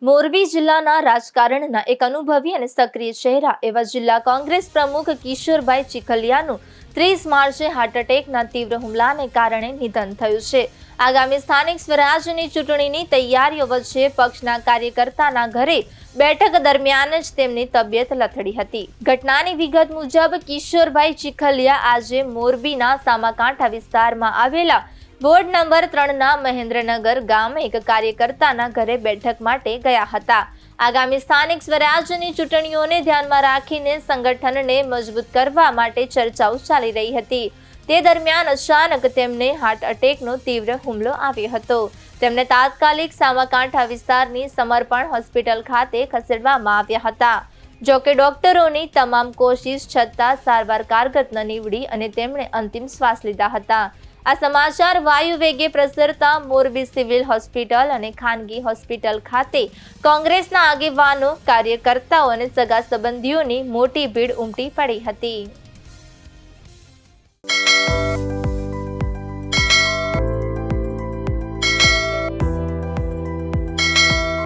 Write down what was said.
મોરબી જિલ્લાના રાજકારણના એક અનુભવી અને સક્રિય ચહેરા એવા જિલ્લા કોંગ્રેસ પ્રમુખ કિશોરભાઈ ચીખલિયાનું 30 માર્ચે હાર્ટ એટેકના તીવ્ર હુમલાને કારણે નિધન થયું છે। આગામી સ્થાનિક સ્વરાજની ચૂંટણીની તૈયારીઓ વચ્ચે પક્ષના કાર્યકર્તાના ઘરે બેઠક દરમિયાન જ તેમની તબિયત લથડી હતી। ઘટનાની વિગત મુજબ કિશોરભાઈ ચીખલિયા આજે મોરબીના સામાકાંઠા વિસ્તારમાં આવેલા વોર્ડ નંબર 3ના મહેન્દ્રનગર ગામે એક કાર્યકર્તાના ઘરે બેઠક માટે ગયા હતા। આગામી સ્થાનિક સ્વરાજની ચૂંટણીઓને ધ્યાનમાં રાખીને સંગઠનને મજબૂત કરવા માટે ચર્ચાઓ ચાલી રહી હતી। તે દરમિયાન અચાનક તેમને હાર્ટ એટેકનો તીવ્ર હુમલો આવ્યો હતો। તેમને તાત્કાલિક સામાકાંઠા વિસ્તારની સમર્પણ હોસ્પિટલ ખાતે ખસેડવામાં આવ્યા હતા। જો કે ડોક્ટરોની તમામ કોશિશ છતાં સારવાર કારગત ન નીવડી અને તેમણે અંતિમ શ્વાસ લીધા હતા। આ સમાચાર વાયુ વેગે પ્રસરતા મોરબી સિવિલ હોસ્પિટલ અને ખાનગી હોસ્પિટલ ખાતે કોંગ્રેસના આગેવાનો, કાર્યકર્તાઓ અને સગા સંબંધીઓની મોટી ભીડ ઉમટી પડી હતી।